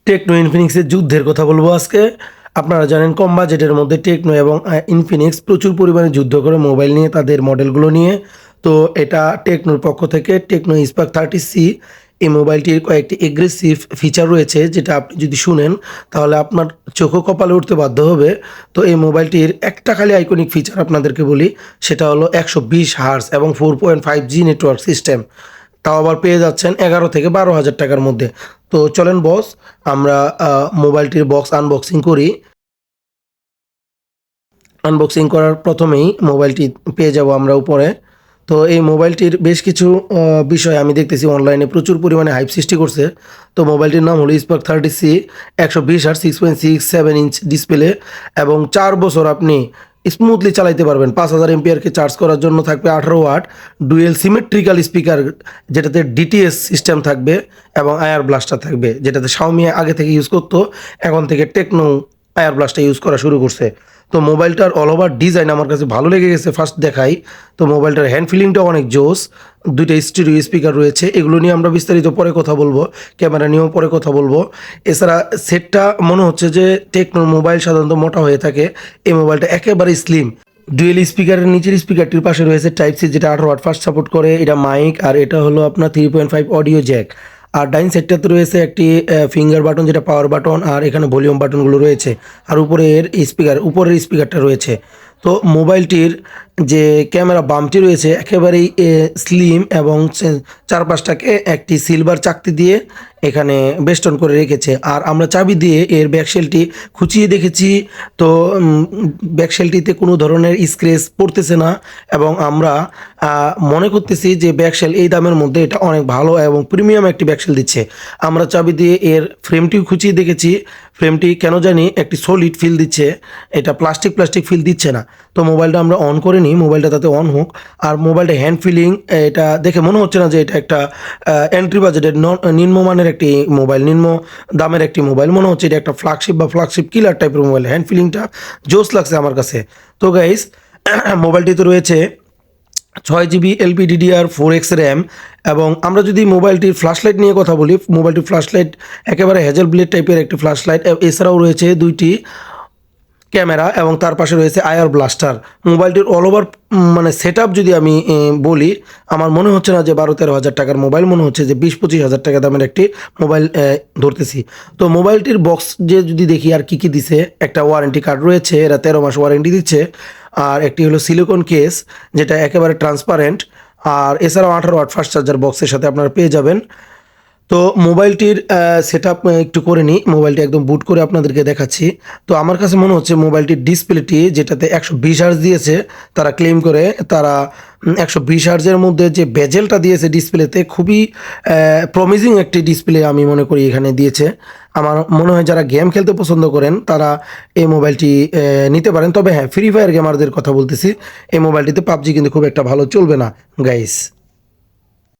Techno ইনফিনিক্সের যুদ্ধের কথা বলবো আজকে। আপনারা জানেন কম বাজেটের মধ্যে টেকনো এবং ইনফিনিক্স প্রচুর পরিমাণে যুদ্ধ করে মোবাইল নিয়ে, তাদের মডেলগুলো নিয়ে। তো এটা টেকনোর পক্ষ থেকে টেকনো স্পার্ক 30C, এই মোবাইলটির কয়েকটি এগ্রেসিভ ফিচার রয়েছে, যেটা আপনি যদি শুনেন তাহলে আপনার চোখও কপালে উঠতে বাধ্য হবে। তো এই মোবাইলটির একটা খালি আইকনিক ফিচার আপনাদেরকে বলি, সেটা হলো 120 হার্জ এবং 4.5G নেটওয়ার্ক সিস্টেম। তাও আবার পেয়ে যাচ্ছেন 11 থেকে 12 হাজার টাকার মধ্যে। তো চলেন বস, আমরা মোবাইলটির বক্স আনবক্সিং করি। আনবক্সিং করার প্রথমেই মোবাইলটি পেয়ে যাব আমরা উপরে। তো এই মোবাইলটির বেশ কিছু বিষয় আমি দেখতেছি অনলাইনে প্রচুর পরিমাণে হাইপ সৃষ্টি করছে। তো মোবাইলটির নাম হলো spark 30C, 120 hertz, 6.67 inch display এবং 4 বছর আপনি স্মুথলি চালাইতে পারবেন। 5000 এমপিআরকে চার্জ করার জন্য থাকবে 18 ওয়াট ডুয়েল সিমেট্রিক্যাল স্পিকার, যেটাতে ডিটিএস সিস্টেম থাকবে এবং আয়ার ব্লাস্টার থাকবে, যেটাতে শাওমি আগে থেকে ইউজ করতো, এখন থেকে টেকনো আয়ার ব্লাস্টার ইউজ করা শুরু করছে। তো মোবাইলটার অল ওভার ডিজাইন আমার কাছে ভালো লেগে গেছে ফার্স্ট দেখাই। তো মোবাইলটার হ্যান্ড ফিলিংটা অনেক জোস, দুইটা স্টিরিও স্পিকার রয়েছে, এগুলো নিয়ে আমরা বিস্তারিত পরে কথা বলবো, ক্যামেরা নিয়েও পরে কথা বলবো। এছাড়া সেটটা মনে হচ্ছে যে টেকনোর মোবাইল সাধারণত মোটা হয়ে থাকে, এই মোবাইলটা একেবারে স্লিম। ডুয়েল স্পিকারের নিচের স্পিকারটির পাশে রয়েছে টাইপ সি, যেটা 18 ওয়াট ফাস্ট সাপোর্ট করে, এটা মাইক, আর এটা হলো আপনার 3.5 অডিও জ্যাক। আর ডাইন সাইডটাতে রয়েছে একটি ফিঙ্গার বাটন, যেটা পাওয়ার বাটন, আর এখানে ভলিউম বাটনগুলো রয়েছে, আর উপরের স্পিকারটা রয়েছে। তো মোবাইলটির যে ক্যামেরা বামটি রয়েছে একেবারেই স্লিম এবং চারপাশটাকে একটি সিলভার চাকতি দিয়ে এখানে বেষ্টন করে রেখেছে। আর আমরা চাবি দিয়ে এর ব্যাকশেলটি খুঁচিয়ে দেখেছি, তো ব্যাকশেলটিতে কোনো ধরনের স্ক্র্যাচ পড়তেছে না, এবং আমরা মনে করতেছি যে ব্যাকশেল এই দামের মধ্যে এটা অনেক ভালো এবং প্রিমিয়াম একটি ব্যাকশেল দিচ্ছে। আমরা চাবি দিয়ে এর ফ্রেমটিও খুঁচিয়ে দেখেছি, ফ্রেমটি কেন জানি একটি সলিড ফিল দিচ্ছে, এটা প্লাস্টিক ফিল দিচ্ছে না। তো মোবাইলটা আমরা অন করে নিই, মোবাইলটা তাতে অন হোক। আর মোবাইলটা হ্যান্ড ফিলিং, এটা দেখে মনে হচ্ছে না যে এটা একটা এন্ট্রি বাজেটের নিম্নমানের একটি মোবাইল, নিম্ন দামের একটি মোবাইল। মনে হচ্ছে এটা একটা ফ্ল্যাগশিপ কিলার টাইপের মোবাইল। হ্যান্ড ফিলিংটা জোস লাগছে আমার কাছে। তো গাইস, মোবাইলটিতে রয়েছে 6 GB LPDDR4X র্যাম। এবং আমরা যদি মোবাইলটির ফ্ল্যাশলাইট নিয়ে কথা বলি, মোবাইলটির ফ্ল্যাশলাইট একেবারে হ্যাজেল ব্লেড টাইপের একটি ফ্ল্যাশলাইট। এছাড়াও রয়েছে দুইটি ক্যামেরা এবং তার পাশে রয়েছে আয়ার ব্লাস্টার। মোবাইলটির অল ওভার মানে সেট যদি আমি বলি, আমার মনে হচ্ছে না যে 12-13 হাজার টাকার মোবাইল, মনে হচ্ছে যে 20-25 হাজার টাকা দামের একটি মোবাইল ধরতেছি। তো মোবাইলটির বক্স যে যদি দেখি আর কী দিছে, একটা ওয়ারেন্টি কার্ড রয়েছে, এরা 13 মাস ওয়ারেন্টি দিচ্ছে। আর একটি হলো সিলিকন কেস, যেটা একেবারে ট্রান্সপারেন্ট। আর এছাড়াও 18 ওয়াট ফাস্ট চার্জার বক্সের সাথে আপনারা পেয়ে যাবেন। তো মোবাইলটির সেট আপ একটু করে নিই, মোবাইলটি একদম বুট করে আপনাদেরকে দেখাচ্ছি। তো আমার কাছে মনে হচ্ছে মোবাইলটির ডিসপ্লেটি, যেটাতে 120 হার্জ দিয়েছে তারা ক্লেম করে, তারা 120 হার্জের মধ্যে যে বেজেলটা দিয়েছে ডিসপ্লেতে, খুবই প্রমিজিং একটি ডিসপ্লে আমি মনে করি এখানে দিয়েছে। আমার মনে হয় যারা গেম খেলতে পছন্দ করেন তারা এই মোবাইলটি নিতে পারেন। তবে হ্যাঁ, ফ্রি ফায়ার গেমারদের কথা বলতেছি, এই মোবাইলটিতে পাবজি কিন্তু খুব একটা ভালো চলবে না গাইস।